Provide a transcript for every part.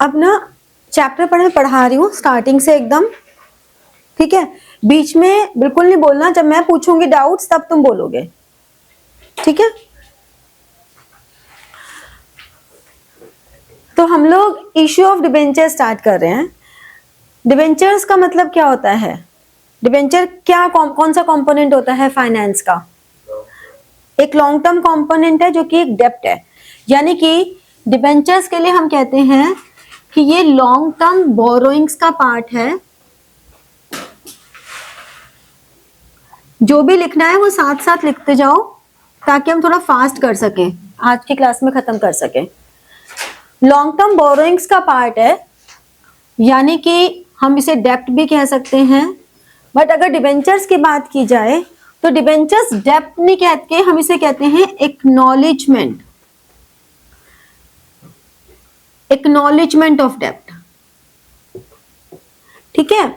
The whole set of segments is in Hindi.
अब ना चैप्टर पढ़ा रही हूँ स्टार्टिंग से एकदम, ठीक है। बीच में बिल्कुल नहीं बोलना, जब मैं पूछूंगी डाउट्स तब तुम बोलोगे, ठीक है। तो हम लोग इश्यू ऑफ डिबेंचर स्टार्ट कर रहे हैं। डिबेंचर्स का मतलब क्या होता है? डिबेंचर क्या कौन सा कंपोनेंट होता है फाइनेंस का? एक लॉन्ग टर्म कंपोनेंट है जो कि एक डेप्ट है, यानी कि डिबेंचर्स के लिए हम कहते हैं कि ये लॉन्ग टर्म बोरोइंग्स का पार्ट है। जो भी लिखना है वो साथ साथ लिखते जाओ ताकि हम थोड़ा फास्ट कर सकें, आज की क्लास में खत्म कर सकें। लॉन्ग टर्म बोरोइंग्स का पार्ट है, यानी कि हम इसे डेप्ट भी कह सकते हैं, बट अगर डिबेंचर्स की बात की जाए तो डिबेंचर्स डेप्ट नहीं कहते, हम इसे कहते हैं एक्नॉलेजमेंट, एक्नॉलेजमेंट ऑफ डेप्ट, ठीक है।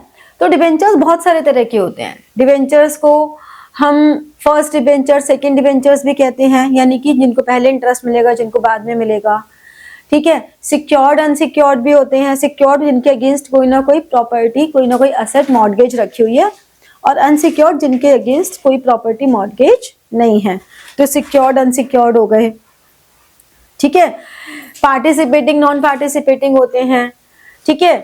तो डिबेंचर्स बहुत सारे तरह के होते हैं। डिबेंचर्स को हम फर्स्ट डिबेंचर, सेकंड डिबेंचर्स भी कहते हैं, यानी कि जिनको पहले इंटरेस्ट मिलेगा, जिनको बाद में मिलेगा, ठीक है। सिक्योर्ड, अनसिक्योर्ड भी होते हैं। सिक्योर्ड जिनके अगेंस्ट कोई ना कोई प्रॉपर्टी, कोई ना कोई असेट मॉर्गेज रखी हुई है, और अनसिक्योर्ड जिनके अगेंस्ट कोई प्रॉपर्टी मॉर्गेज नहीं है। तो सिक्योर्ड, अनसिक्योर्ड हो गए, ठीक है। पार्टिसिपेटिंग, नॉन पार्टिसिपेटिंग होते हैं, ठीक है।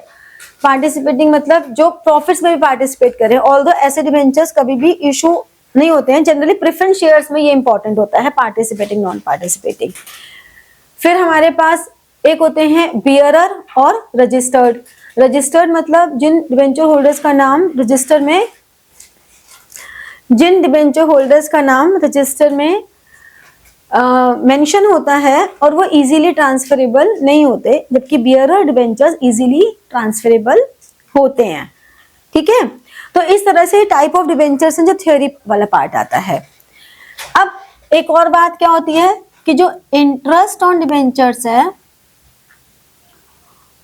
पार्टिसिपेटिंग मतलब जो प्रॉफिट्स में भी पार्टिसिपेट करें, ऑल्दो ऐसे डिबेंचर्स कभी भी इशू नहीं होते हैं। जनरली प्रेफरेंस शेयर्स में ये इंपॉर्टेंट होता है, पार्टिसिपेटिंग, नॉन पार्टिसिपेटिंग। फिर हमारे पास एक होते हैं बियरर और रजिस्टर्ड। रजिस्टर्ड मतलब जिन डिबेंचर होल्डर्स का नाम रजिस्टर में, जिन डिबेंचर होल्डर्स का नाम रजिस्टर में मेंशन होता है और वो इजीली ट्रांसफरेबल नहीं होते, जबकि बियरर डिबेंचर्स इजीली ट्रांसफरेबल होते हैं, ठीक है। तो इस तरह से टाइप ऑफ डिबेंचर्स जो थ्योरी वाला पार्ट आता है। अब एक और बात क्या होती है कि जो इंटरेस्ट ऑन डिबेंचर्स है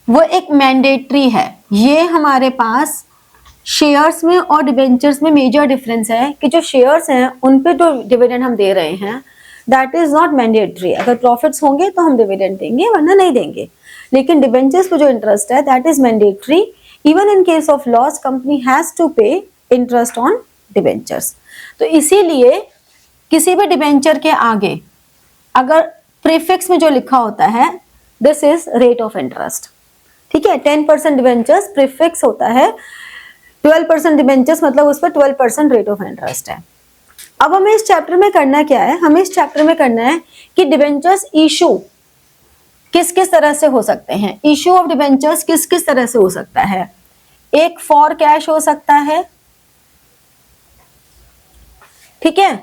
वो एक मैंडेटरी है। ये हमारे पास शेयर्स में और डिबेंचर्स में मेजर डिफरेंस है कि जो शेयर्स हैं उन पे जो डिविडेंड हम दे रहे हैं दैट इज नॉट मैंडेटरी। अगर प्रॉफिट्स होंगे तो हम डिविडेंड देंगे, वरना नहीं देंगे। लेकिन डिबेंचर्स पे जो इंटरेस्ट है that is mandatory. Even in case of loss company has to pay interest on debentures. तो इसीलिए किसी भी डिबेंचर के आगे अगर प्रीफिक्स में जो लिखा होता है this is rate of interest, ठीक है। 10% डिबेंचर्स प्रीफिक्स होता है, 12% डिबेंचर्स मतलब उस पर 12% रेट ऑफ इंटरेस्ट है। अब हमें इस चैप्टर में करना क्या है? हमें इस चैप्टर में करना है कि डिबेंचर्स इशू किस किस तरह से हो सकते हैं। इशू ऑफ डिबेंचर्स किस किस तरह से हो सकता है? एक फॉर कैश हो सकता है, ठीक है,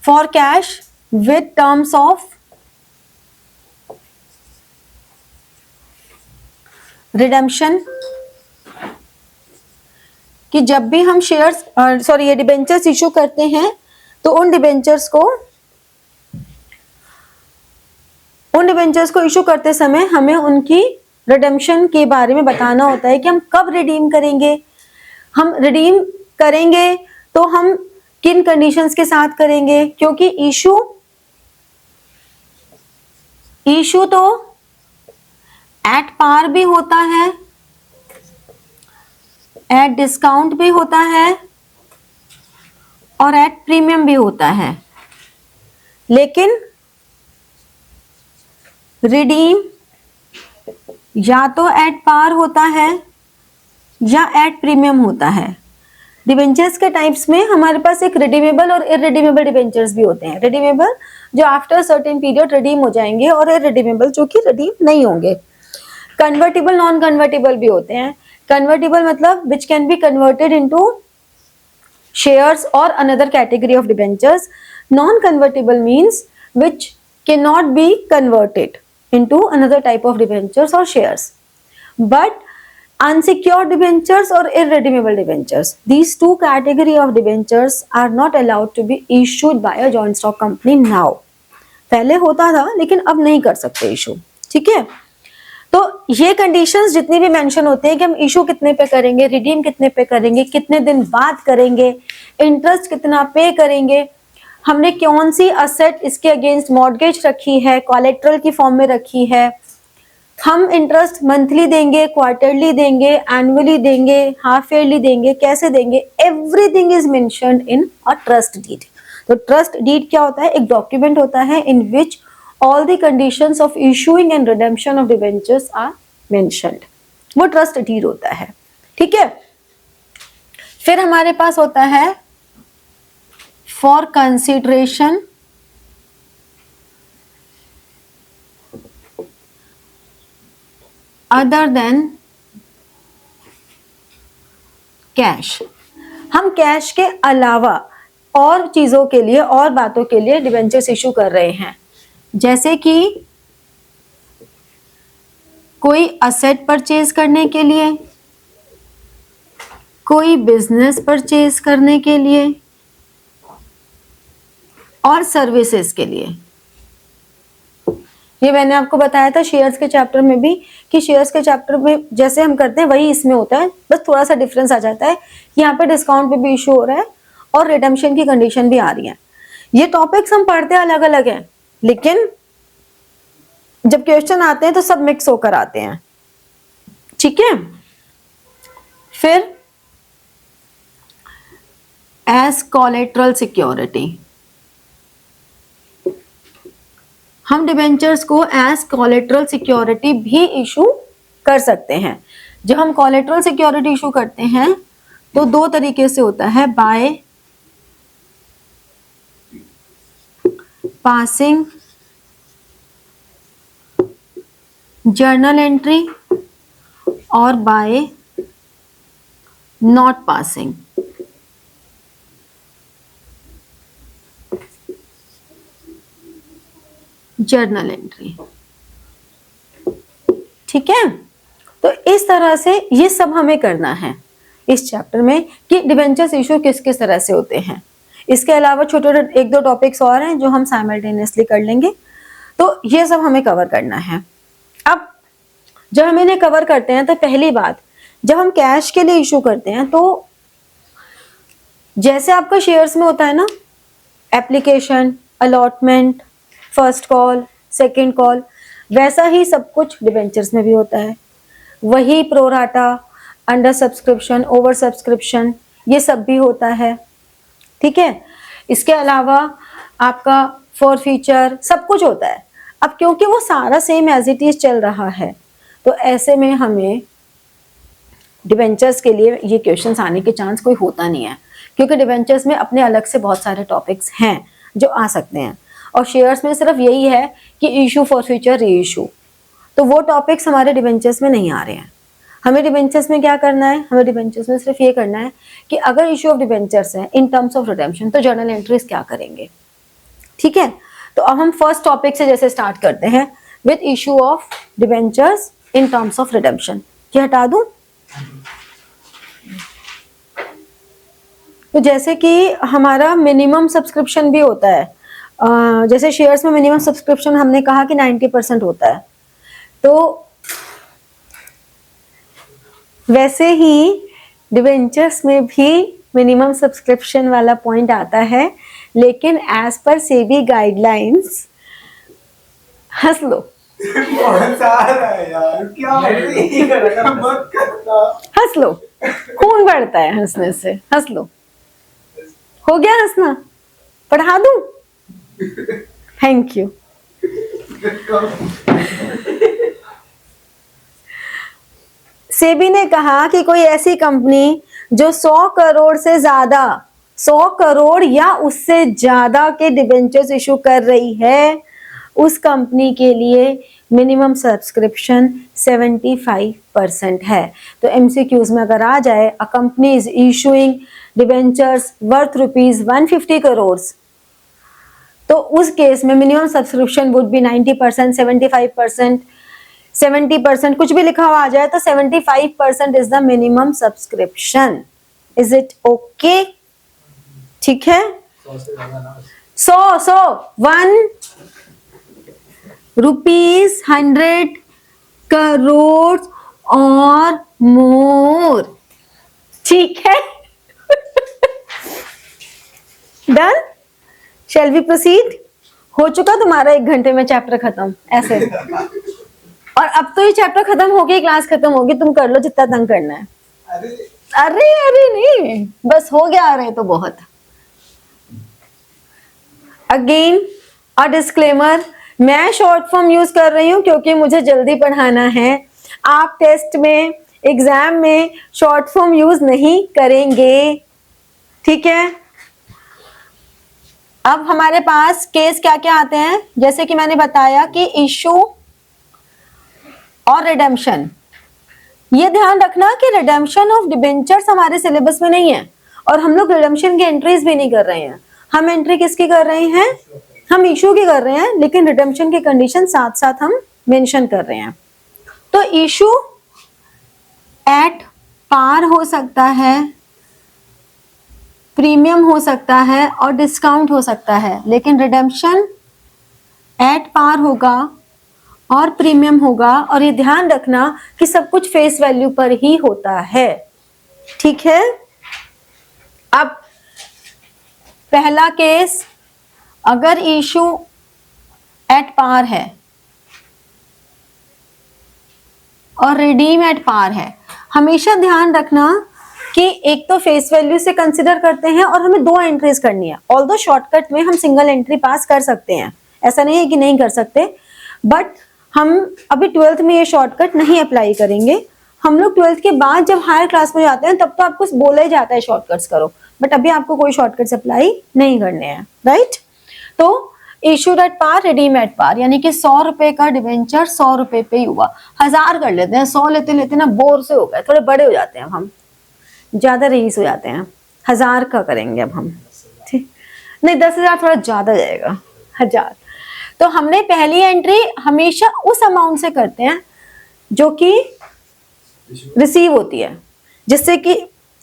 for cash with terms of redemption, कि जब भी हम शेयर्स ये डिबेंचर्स इशू करते हैं तो उन डिबेंचर्स को इशू करते समय हमें उनकी रिडेम्पशन के बारे में बताना होता है कि हम कब रिडीम करेंगे। हम रिडीम करेंगे तो हम किन कंडीशंस के साथ करेंगे, क्योंकि इशू तो एट पार भी होता है, एट डिस्काउंट भी होता है और एट प्रीमियम भी होता है। लेकिन रिडीम या तो एट पार होता है या एट प्रीमियम होता है। डिबेंचर्स के टाइप्स में हमारे पास एक रिडीमेबल और इररिडीमेबल डिबेंचर्स भी होते हैं। रिडीमेबल जो आफ्टर सर्टेन पीरियड रिडीम हो जाएंगे और इररिडीमेबल जो कि रिडीम नहीं होंगे। कन्वर्टेबल, नॉन कन्वर्टेबल भी होते हैं। कन्वर्टेबल मतलब which can be converted into shares और another category of debentures. Non convertible means which can not be converted into another type of debentures or shares. But unsecured debentures or irredeemable debentures, these two category of debentures are not allowed to be issued by a joint stock company now. पहले होता था लेकिन अब नहीं कर सकते इशू, ठीक है। तो ये कंडीशंस जितनी भी मेंशन होते हैं कि हम इशू कितने पे करेंगे, रिडीम कितने पे करेंगे, कितने दिन बाद करेंगे, इंटरेस्ट कितना पे करेंगे, हमने कौन सी असेट इसके अगेंस्ट मॉर्गेज रखी है, कोलेट्रल की फॉर्म में रखी है, हम इंटरेस्ट मंथली देंगे, क्वार्टरली देंगे, एनुअली देंगे, हाफ ईयरली देंगे, कैसे देंगे, everything is mentioned in a trust deed. तो ट्रस्ट डीड क्या होता है? एक डॉक्यूमेंट होता है in which all the conditions of issuing and redemption of debentures are mentioned, वो ट्रस्ट डीड होता है। ठीक है, फिर हमारे पास होता है for consideration other than cash. हम कैश के अलावा और चीजों के लिए और बातों के लिए डिबेंचर्स इशू कर रहे हैं, जैसे कि कोई असेट परचेज करने के लिए, कोई बिजनेस परचेज करने के लिए और सर्विसेज के लिए। ये मैंने आपको बताया था शेयर्स के चैप्टर में भी कि शेयर्स के चैप्टर में जैसे हम करते हैं वही इसमें होता है, बस थोड़ा सा डिफरेंस आ जाता है। यहाँ पे डिस्काउंट पे भी इशू हो रहा है और रिडेम्पशन की कंडीशन भी आ रही है। ये टॉपिक्स हम पढ़ते अलग अलग हैं, लेकिन जब क्वेश्चन आते हैं तो सब मिक्स होकर आते हैं। ठीक है, फिर एज कोलेटरल सिक्योरिटी, हम डिबेंचर्स को एज कोलेटरल सिक्योरिटी भी इशू कर सकते हैं। जब हम कोलेटरल सिक्योरिटी इशू करते हैं तो दो तरीके से होता है, बाय पासिंग जर्नल एंट्री और by not passing. Journal entry. ठीक है, तो इस तरह से ये सब हमें करना है इस चैप्टर में कि डिबेंचर्स इशू किस किस तरह से होते हैं। इसके अलावा छोटे छोटे एक दो टॉपिक्स और हैं जो हम साइमल्टेनियसली कर लेंगे, तो ये सब हमें कवर करना है। अब जब हम इन्हें कवर करते हैं तो पहली बात, जब हम कैश के लिए इशू करते हैं तो जैसे आपका शेयर्स में होता है ना, application, allotment, first call, second call, वैसा ही सब कुछ डिबेंचर्स में भी होता है। वही pro rata, under subscription, over subscription, ये सब भी होता है। ठीक है, इसके अलावा आपका फॉर फ्यूचर सब कुछ होता है। अब क्योंकि वो सारा सेम एज इट इज चल रहा है, तो ऐसे में हमें डिबेंचर्स के लिए ये क्वेश्चंस आने के चांस कोई होता नहीं है, क्योंकि डिबेंचर्स में अपने अलग से बहुत सारे टॉपिक्स हैं जो आ सकते हैं, और शेयर्स में सिर्फ यही है कि इशू फॉर फ्यूचर, री इशू। तो वो टॉपिक्स हमारे डिबेंचर्स में नहीं आ रहे हैं। हमें डिबेंचर्स में क्या करना है? हमें डिबेंचर्स में सिर्फ ये करना है कि अगर इशू ऑफ डिबेंचर्स है इन टर्म्स ऑफ रिडेम्पशन, तो जर्नल एंट्रीज क्या करेंगे। ठीक है, तो अब हम फर्स्ट टॉपिक से जैसे स्टार्ट करते हैं with issue of debentures in terms of redemption. ये हटा दूं? तो जैसे कि हमारा मिनिमम सब्सक्रिप्शन भी होता है, जैसे शेयर्स में मिनिमम सब्सक्रिप्शन हमने कहा कि 90% होता है, तो वैसे ही डिबेंचर्स में भी मिनिमम सब्सक्रिप्शन वाला पॉइंट आता है, लेकिन एज पर सेबी गाइडलाइंस, हंस लो बहुत सारा है यार, क्या मत करना, हंस लो, खून बढ़ता है हंसने से, हंस लो। हो गया हंसना? पढ़ा दूं? Thank you. सेबी ने कहा कि कोई ऐसी कंपनी जो 100 करोड़ से ज्यादा, 100 करोड़ या उससे ज्यादा के डिबेंचर्स इशू कर रही है, उस कंपनी के लिए मिनिमम सब्सक्रिप्शन 75% है। तो एमसीक्यूज में अगर आ जाए, a company is issuing debentures worth ₹150 crore, तो उस केस में मिनिमम सब्सक्रिप्शन वुड बी 90%, 75%, 70%, कुछ भी लिखा हुआ आ जाए तो 75% is the minimum subscription. Is it okay? ठीक है, 1 रुपीज 100 करोड़ और मोर। ठीक है, डन? Shall we proceed? हो चुका तुम्हारा 1 घंटे में चैप्टर खत्म ऐसे? और अब तो ये चैप्टर खत्म हो गई, क्लास खत्म होगी, तुम कर लो जितना तंग करना है। अरे अरे अरे नहीं, बस हो गया, आ रहे तो बहुत। अगेन अ डिस्क्लेमर, मैं शॉर्ट फॉर्म यूज कर रही हूँ क्योंकि मुझे जल्दी पढ़ाना है। आप टेस्ट में, एग्जाम में शॉर्ट फॉर्म यूज नहीं करेंगे, ठीक है। अब हमारे पास केस क्या क्या आते हैं, जैसे कि मैंने बताया कि इशू और रिडेम्पशन। ये ध्यान रखना कि रिडेम्पशन ऑफ डिबेंचर्स हमारे सिलेबस में नहीं है, और हम लोग रिडेम्पशन की एंट्रीज भी नहीं कर रहे हैं। हम एंट्री किसकी कर रहे हैं, हम इशू की कर रहे हैं, लेकिन रिडेम्पशन की कंडीशन साथ साथ हम मेंशन कर रहे हैं। तो इशू एट पार हो सकता है, प्रीमियम हो सकता है और डिस्काउंट हो सकता है, लेकिन रिडेम्पशन एट पार होगा और प्रीमियम होगा। और ये ध्यान रखना कि सब कुछ फेस वैल्यू पर ही होता है, ठीक है। अब पहला केस, अगर इशू एट पार है और रिडीम एट पार है, हमेशा ध्यान रखना कि एक तो फेस वैल्यू से कंसिडर करते हैं और हमें 2 एंट्रीज करनी है। ऑल्दो शॉर्टकट में हम सिंगल एंट्री पास कर सकते हैं, ऐसा नहीं है कि नहीं कर सकते, बट हम अभी 12th में ये शॉर्टकट नहीं अप्लाई करेंगे। हम लोग 12th के बाद जब हायर क्लास में जाते हैं तब तो आपको बोला ही जाता है शॉर्टकट्स करो, बट अभी आपको कोई शॉर्टकट्स अप्लाई नहीं करने हैं, राइट। तो issued at par, redeem at par, यानी कि 100 रुपए का डिवेंचर 100 रुपए पे ही हुआ। 1000 कर लेते हैं, 100 लेते लेते ना बोर से हो गए, थोड़े बड़े हो जाते हैं, हम ज्यादा रईस हो जाते हैं। 1000 का करेंगे अब हम, ठीक नहीं, 10,000 थोड़ा ज्यादा जाएगा, 1000। तो हमने पहली एंट्री हमेशा उस अमाउंट से करते हैं जो कि रिसीव होती है, जिससे कि,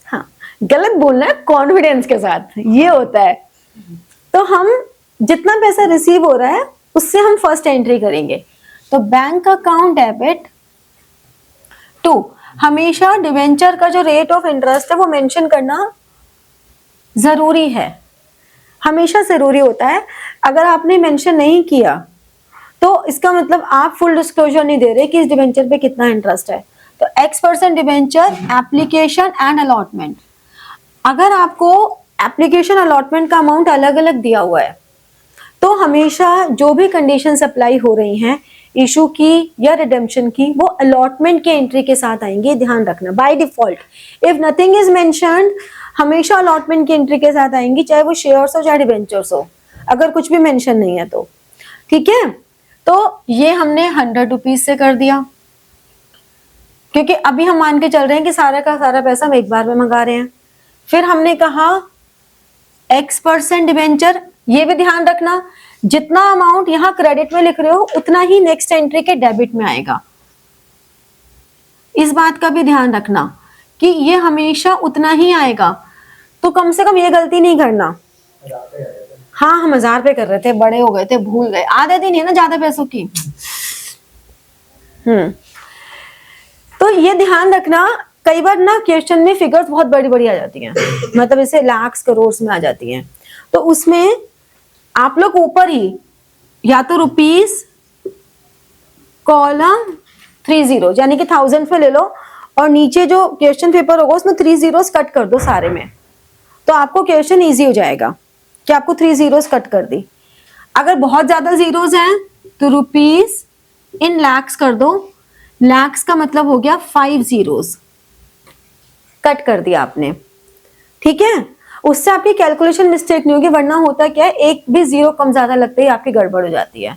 हाँ गलत बोलना है, कॉन्फिडेंस के साथ ये होता है। तो हम जितना पैसा रिसीव हो रहा है उससे हम फर्स्ट एंट्री करेंगे। तो बैंक अकाउंट डेबिट टू, हमेशा डिवेंचर का जो रेट ऑफ इंटरेस्ट है वो मेंशन करना जरूरी है, हमेशा जरूरी होता है। अगर आपने मेंशन नहीं किया तो इसका मतलब आप फुल डिस्क्लोजर नहीं दे रहे कि इस डिवेंचर पे कितना इंटरेस्ट है। तो X% debenture, application and allotment. अगर आपको एप्लीकेशन अलॉटमेंट का अमाउंट अलग अलग दिया हुआ है तो हमेशा जो भी कंडीशंस अप्लाई हो रही हैं इशू की या रिडेम्पशन की, वो अलॉटमेंट के एंट्री के साथ आएंगे, ध्यान रखना। By default if nothing is mentioned, हमेशा अलॉटमेंट की एंट्री के साथ आएंगी, चाहे वो शेयर्स हो चाहे डिवेंचर्स हो, अगर कुछ भी मेंशन नहीं है तो, ठीक है। तो ये हमने 100 रुपीज से कर दिया, क्योंकि अभी हम मान के चल रहे हैं कि सारा का सारा पैसा हम एक बार में मंगा रहे हैं। फिर हमने कहा X% डिवेंचर, ये भी ध्यान रखना जितना अमाउंट यहाँ क्रेडिट में लिख रहे हो उतना ही नेक्स्ट एंट्री के डेबिट में आएगा। इस बात का भी ध्यान रखना कि ये हमेशा उतना ही आएगा, तो कम से कम ये गलती नहीं करना। हाँ हम 1000 पे कर रहे थे, बड़े हो गए थे, भूल गए, आदत ही नहीं है ना ज्यादा पैसों की। तो ये ध्यान रखना, कई बार ना क्वेश्चन में फिगर्स बहुत बड़ी बड़ी आ जाती हैं, मतलब इसे लाख्स करोड़ में आ जाती हैं, तो उसमें आप लोग ऊपर ही या तो रुपीस कॉलम 30 यानी कि 1000 पे ले लो, और नीचे जो क्वेश्चन पेपर होगा उसमें 3 zeros कट कर दो सारे में, तो आपको क्वेश्चन इजी हो जाएगा कि आपको 3 zeros कट कर दी। अगर बहुत ज्यादा जीरोस हैं तो रुपीस इन लैक्स कर दो, लैक्स का मतलब हो गया 5 zeros कट कर दिया आपने, ठीक है। उससे आपकी कैलकुलेशन मिस्टेक नहीं होगी, वरना होता क्या है एक भी जीरो कम ज्यादा लगते ही आपकी गड़बड़ हो जाती है।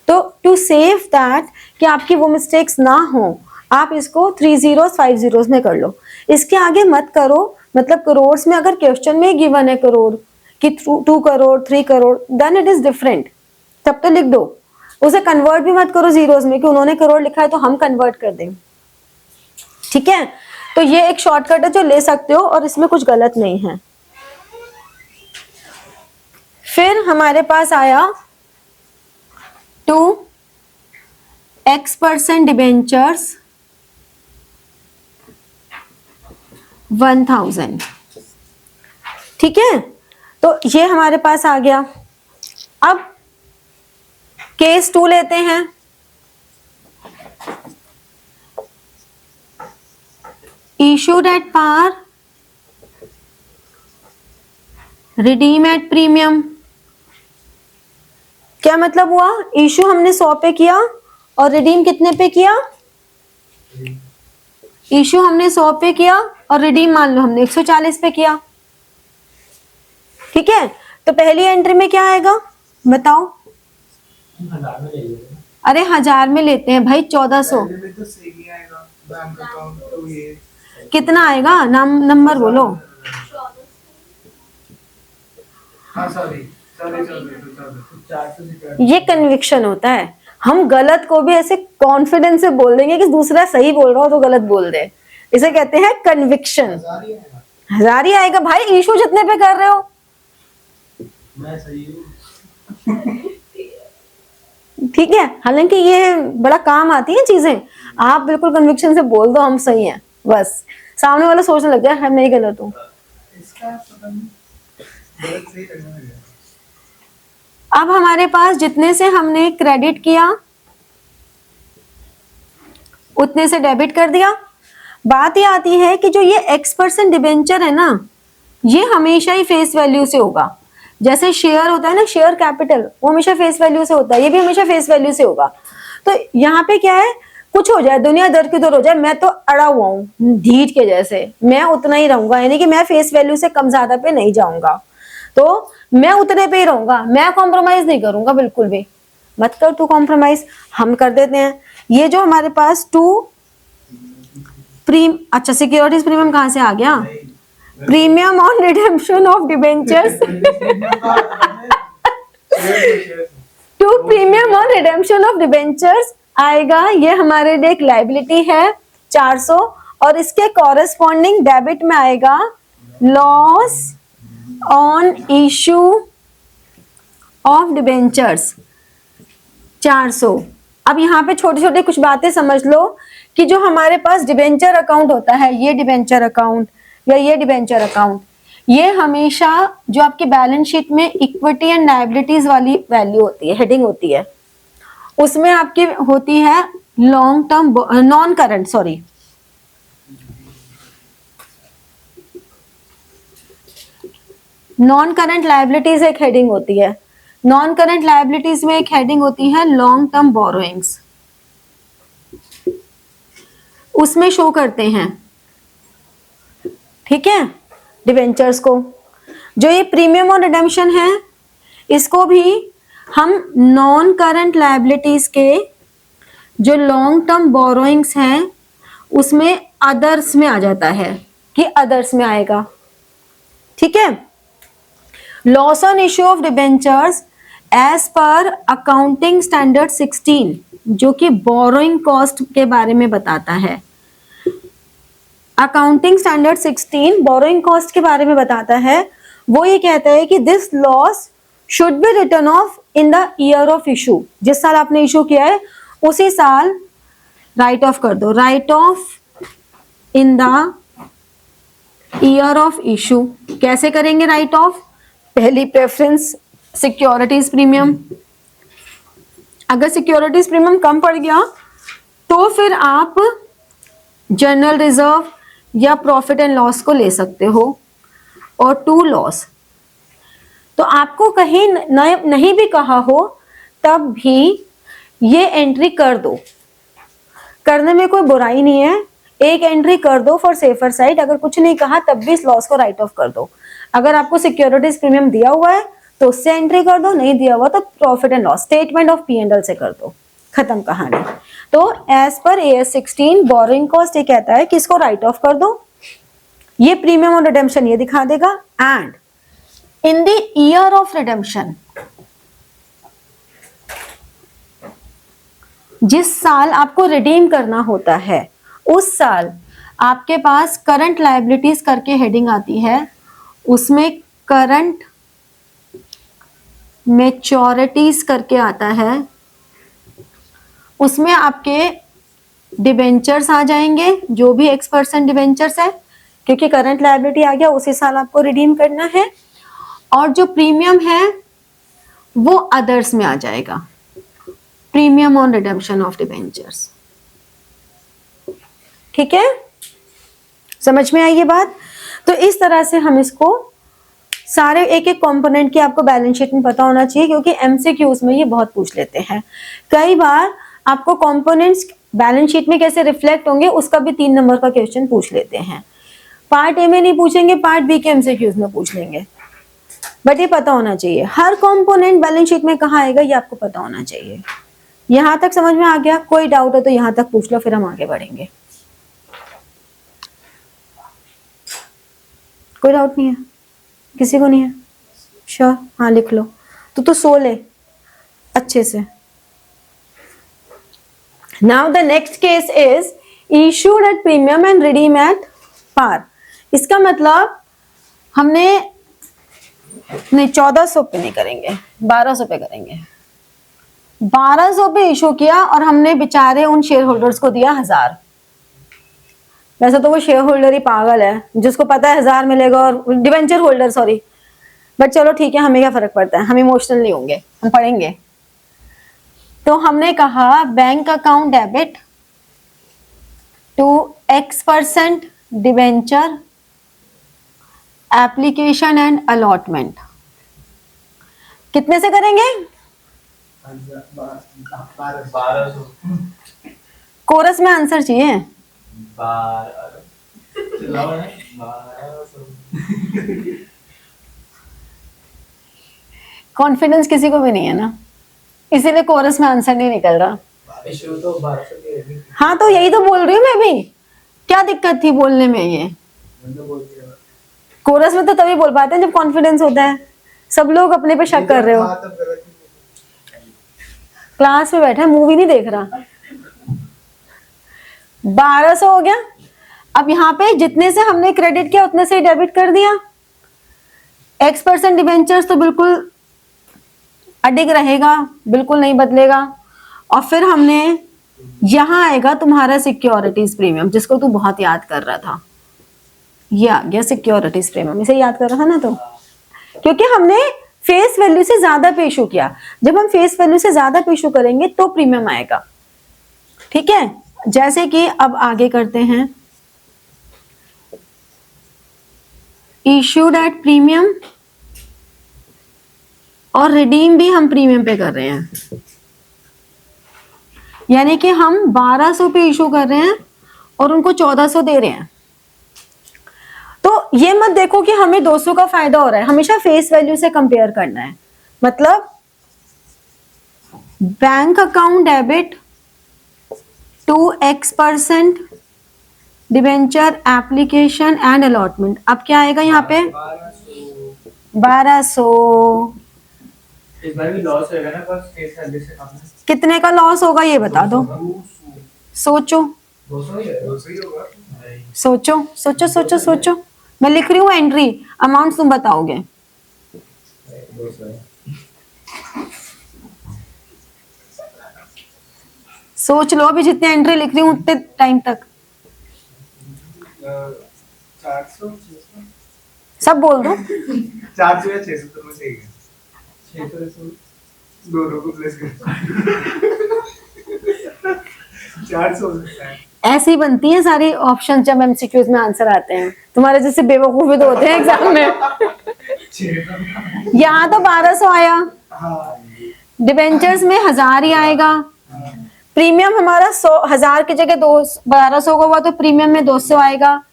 तो टू सेव दैट कि आपकी वो मिस्टेक्स ना हो, आप इसको 3 zeros 5 zeros में कर लो, इसके आगे मत करो। मतलब करोड़ में अगर क्वेश्चन में गिवन है करोड़ कि 2 crore 3 crore, then it is different, तब तो लिख दो। उसे कन्वर्ट भी मत करो जीरोस में कि उन्होंने करोड़ लिखा है तो हम कन्वर्ट कर दें, ठीक है। तो ये एक शॉर्टकट है जो ले सकते हो और इसमें कुछ गलत नहीं है। फिर हमारे पास आया 2 X% डिबेंचर्स 1000, ठीक है। तो ये हमारे पास आ गया। अब केस 2 लेते हैं। issued at par, redeem at premium। क्या मतलब हुआ? इशू हमने 100 पे किया और रिडीम कितने पे किया? इशू हमने 100 पे किया और रिडीम मान लो हमने 140 पे किया। ठीक है, तो पहली एंट्री में क्या आएगा बताओ? 1000 में ले लेंगे। अरे 1000 में लेते हैं भाई, 1400। पहले में तो सही ही आएगा, बैंक अकाउंट तो ये कितना आएगा? नाम नंबर बोलो। हाँ सॉरी 400 ये कन्विक्शन होता है। हम गलत को भी ऐसे कॉन्फिडेंस से बोल देंगे कि दूसरा सही बोल रहा हो तो गलत बोल दे, इसे कहते हैं कन्विक्शन। 1000 ही आएगा। 1000 ही आएगा भाई, इशू जितने पे कर रहे हो। मैं सही हूँ। ठीक है, हालांकि ये बड़ा काम आती है चीजें। आप बिल्कुल कन्विक्शन से बोल दो हम सही हैं, बस सामने वाला सोचने लग जाए मैं ही गलत हूँ। इसका पता नहीं, गलत सही लगने लग गया। अब हमारे पास जितने से हमने क्रेडिट किया उतने से डेबिट कर दिया। बात ये आती है कि जो ये X% डिबेंचर है ना, ये हमेशा ही फेस वैल्यू से होगा। जैसे शेयर होता है ना, शेयर कैपिटल, वो हमेशा फेस वैल्यू से होता है, ये भी हमेशा फेस वैल्यू से होगा। तो यहाँ पे क्या है, कुछ हो जाए, दुनिया दर की दर हो जाए, मैं तो अड़ा हुआ हूँ ढीठ के जैसे, मैं उतना ही रहूंगा, यानी कि मैं फेस वैल्यू से कम ज्यादा पे नहीं जाऊंगा, तो मैं उतने पे ही रहूंगा, मैं कॉम्प्रोमाइज नहीं करूंगा बिल्कुल भी। मत कर तू कॉम्प्रोमाइज, हम कर देते हैं। ये जो हमारे पास अच्छा सिक्योरिटीज प्रीमियम कहाँ से आ गया? Premium on redemption of debentures to premium on redemption of debentures आएगा। ये हमारे लिए एक लाइबिलिटी है 400, और इसके कॉरेस्पॉन्डिंग डेबिट में आएगा loss on issue of debentures 400। अब यहाँ पे छोटे छोटे कुछ बातें समझ लो कि जो हमारे पास डिबेंचर अकाउंट होता है, ये डिबेंचर अकाउंट या ये डिबेंचर अकाउंट, ये हमेशा जो आपकी बैलेंस शीट में इक्विटी एंड लायबिलिटीज वाली वैल्यू होती है, हेडिंग होती है, उसमें आपकी होती है long term non current non current liabilities एक हेडिंग होती है। नॉन करंट लायबिलिटीज में एक हेडिंग होती है लॉन्ग टर्म बोरोइंग्स, उसमें शो करते हैं, ठीक है, डिबेंचर्स को। जो ये प्रीमियम और रिडेम्पशन है, इसको भी हम नॉन करंट लायबिलिटीज के जो लॉन्ग टर्म बोरोइंग्स हैं उसमें अदर्स में आ जाता है, कि अदर्स में आएगा, ठीक है। Loss on issue of debentures as per accounting standard 16, जो कि बोरोइंग कॉस्ट के बारे में बताता है। अकाउंटिंग स्टैंडर्ड 16 बोरोइंग कॉस्ट के बारे में बताता है। वो ये कहता है कि this loss should be return of in the year of issue. जिस साल आपने इशू किया है उसी साल राइट ऑफ कर दो, right of in the year of issue. कैसे करेंगे राइट ऑफ? पहली प्रेफरेंस सिक्योरिटीज प्रीमियम, अगर सिक्योरिटीज प्रीमियम कम पड़ गया तो फिर आप जनरल रिजर्व या प्रॉफिट एंड लॉस को ले सकते हो, और टू लॉस। तो आपको कहीं नहीं भी कहा हो तब भी ये एंट्री कर दो, करने में कोई बुराई नहीं है, एक एंट्री कर दो फॉर सेफर साइड। अगर कुछ नहीं कहा तब भी इस लॉस को राइट ऑफ कर दो। अगर आपको सिक्योरिटीज प्रीमियम दिया हुआ है तो उससे एंट्री कर दो, नहीं दिया हुआ तो profit and loss statement of P&L से कर दो, खत्म कहानी। तो as per AS 16 borrowing cost ये कहता है कि इसको राइट ऑफ कर दो, ये प्रीमियम और रिडेम्पशन ये दिखा देगा। And in the year of redemption, जिस साल आपको रिडीम करना होता है उस साल आपके पास करंट लायबिलिटीज करके हेडिंग आती है, उसमें करंट मैच्योरिटीज करके आता है, उसमें आपके डिबेंचर्स आ जाएंगे, जो भी X% डिबेंचर्स है, क्योंकि करंट लायबिलिटी आ गया उसी साल आपको रिडीम करना है। और जो प्रीमियम है वो अदर्स में आ जाएगा, premium on redemption of debentures, ठीक है। समझ में आई ये बात? तो इस तरह से हम इसको सारे एक एक कंपोनेंट की आपको बैलेंस शीट में पता होना चाहिए, क्योंकि एमसीक्यूज में ये बहुत पूछ लेते हैं। कई बार आपको कंपोनेंट्स बैलेंस शीट में कैसे रिफ्लेक्ट होंगे उसका भी 3 नंबर का क्वेश्चन पूछ लेते हैं। पार्ट ए में नहीं पूछेंगे, पार्ट बी के एमसीक्यूज में पूछ लेंगे, बट ये पता होना चाहिए हर कंपोनेंट बैलेंस शीट में कहाँ आएगा, ये आपको पता होना चाहिए। यहां तक समझ में आ गया? कोई डाउट है तो यहां तक पूछ लो, फिर हम आगे बढ़ेंगे। कोई डाउट नहीं है? किसी को नहीं है? श्योर? हाँ लिख लो। तो सो ले अच्छे से। Now the next case is issued at premium and redeem at par. इसका मतलब हमने नहीं 1400 पे नहीं करेंगे, 1200 पे करेंगे। 1200 पे इशू किया और हमने बेचारे उन शेयर होल्डर्स को दिया 1000। वैसे तो वो शेयर होल्डर ही पागल है जिसको पता है 1000 मिलेगा, और डिवेंचर होल्डर सॉरी, बट चलो ठीक है, हमें क्या फर्क पड़ता है, हम इमोशनल नहीं होंगे, हम पढ़ेंगे। तो हमने कहा bank account debit to X% debenture application and allotment. कितने से करेंगे? 1200। कोरस में आंसर चाहिए। 1200। कॉन्फिडेंस किसी को भी नहीं है ना, इसीलिए कोरस में आंसर नहीं निकल रहा। इशू तो 1200 की है। हाँ तो यही तो बोल रही हूँ मैं भी, क्या दिक्कत थी बोलने में? ये कोरस में तो तभी बोल पाते हैं जब कॉन्फिडेंस होता है। सब लोग अपने पे शक कर रहे हो। क्लास में बैठा है, मूवी नहीं देख रहा। 1200 हो गया। अब यहाँ पे जितने से हमने क्रेडिट किया उतने से ही डेबिट कर दिया। X% डिबेंचर्स तो बिल्कुल अडिग रहेगा, बिल्कुल नहीं बदलेगा। और फिर हमने यहां आएगा तुम्हारा सिक्योरिटीज प्रीमियम, जिसको तू बहुत याद कर रहा था। ये आ गया सिक्योरिटीज प्रीमियम, इसे याद कर रहा था ना तो, क्योंकि हमने फेस वैल्यू से ज्यादा पे इशू किया। जब हम फेस वैल्यू से ज्यादा पे इशू करेंगे तो प्रीमियम आएगा। ठीक है, जैसे कि अब आगे करते हैं। इशूड एट प्रीमियम और रिडीम भी हम प्रीमियम पे कर रहे हैं, यानी कि हम 1200 पे इशू कर रहे हैं और उनको 1400 दे रहे हैं। तो ये मत देखो कि हमें 200 का फायदा हो रहा है, हमेशा फेस वैल्यू से कंपेयर करना है। मतलब bank account debit to X% debenture application and allotment. अब क्या आएगा यहाँ पे? 1200। इस बार भी लॉस होएगा ना, बस केस सर्विस से कम है। कितने का लॉस होगा ये बता दो। सोचो 200 ही होगा। सोचो सोचो सोचो सोचो। मैं लिख रही हूँ एंट्री, अमाउंट तुम बताओगे। 200 सोच लो, अभी जितने एंट्री लिख रही हूँ उतने टाइम तक 400 सब बोल दो। 400 या 600 तो मैं सही है। 600 दोनों को प्लस कर 400 हो सकता है। ऐसे ही बनती है सारी ऑप्शन जब एमसीक्यूज में आंसर आते हैं। तुम्हारे जैसे बेवकूफ भी तो होते हैं एग्जाम में। यहाँ तो 1200 आया, डिबेंचर्स में 1000 ही आएगा। प्रीमियम हमारा 1000 की जगह 1200 का हुआ तो प्रीमियम में 200 आएगा।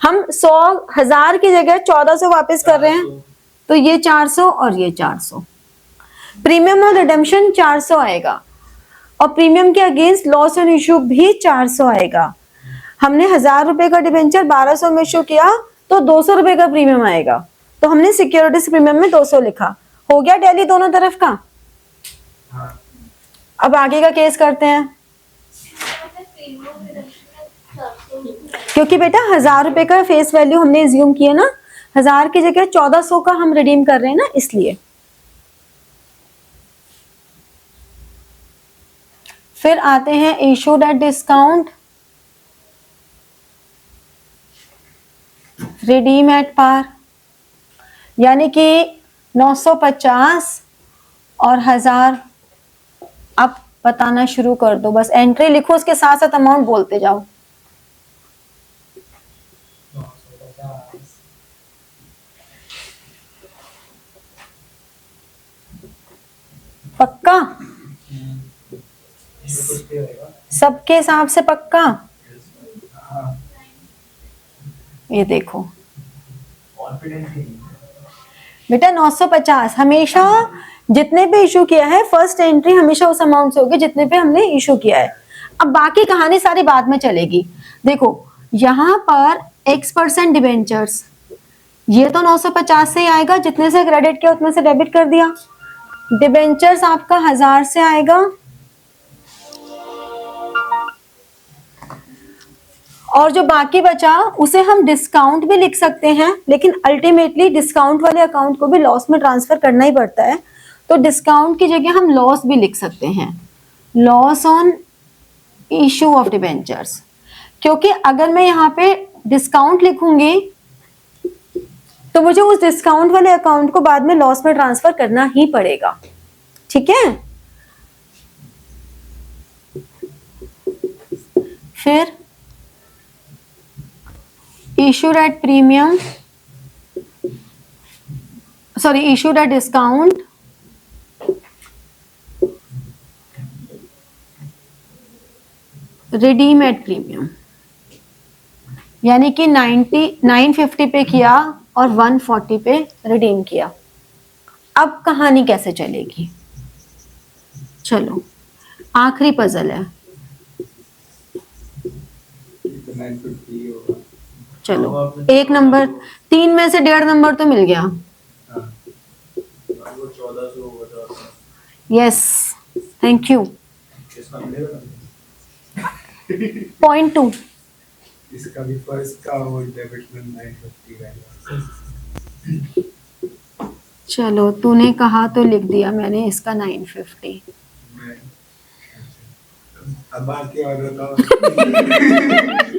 हम 1000 की जगह 1400 वापस कर रहे हैं, तो ये 400 और ये 400। प्रीमियम और रिडेम्पशन 400 आएगा, और प्रीमियम के अगेंस्ट लॉस ऑन इशू भी 400 आएगा। हमने 1000 रुपए का डिबेंचर 1200 में इशू किया तो 200 रुपए का प्रीमियम आएगा, तो हमने सिक्योरिटीज प्रीमियम में 200 लिखा। हो गया टैली दोनों तरफ का। अब आगे का केस करते हैं। क्योंकि बेटा 1000 रुपए का फेस वैल्यू हमने एज्यूम किया ना, 1000 की जगह 1400 का हम रिडीम कर रहे हैं ना, इसलिए। फिर आते हैं issued at discount, redeem at par, यानी कि 950 और 1000। अब बताना शुरू कर दो, बस एंट्री लिखो, उसके साथ साथ अमाउंट बोलते जाओ। पक्का? कुछ भी होएगा। सबके हिसाब से पक्का? हाँ, ये देखो कॉन्फिडेंस ही नहीं है। बेटा 950 हमेशा जितने पे इशू किया है फर्स्ट एंट्री हमेशा उस अमाउंट से होगी जितने पे हमने इशू किया है। अब बाकी कहानी सारी बाद में चलेगी। देखो यहाँ पर x% डिबेंचर्स, ये तो 950 से ही आएगा, जितने से क्रेडिट किया उतने से डेबिट कर दिया। डिबेंचर्स आपका 1000 से आएगा, और जो बाकी बचा उसे हम डिस्काउंट भी लिख सकते हैं, लेकिन अल्टीमेटली डिस्काउंट वाले अकाउंट को भी लॉस में ट्रांसफर करना ही पड़ता है, तो डिस्काउंट की जगह हम लॉस भी लिख सकते हैं, loss on issue of debentures. क्योंकि अगर मैं यहाँ पे डिस्काउंट लिखूंगी तो मुझे उस डिस्काउंट वाले अकाउंट को बाद में लॉस में ट्रांसफर करना ही पड़ेगा। ठीक है, फिर issued at premium, sorry, issued at discount, redeem at premium, यानी कि 950 पे किया और 140 पे रिडीम किया। अब कहानी कैसे चलेगी? चलो आखिरी पजल है, 950 होगा। चलो एक नंबर, 3 में से 1.5 नंबर तो मिल गया। हाँ, वो 1400 होगा। Yes, thank you. इसका मिलेगा ना? पॉइंट 2, इसका भी फर्स्ट का वो डेबिट में 950 रहेगा। चलो तूने कहा तो लिख दिया मैंने इसका 950। अब बाकी और बताओ।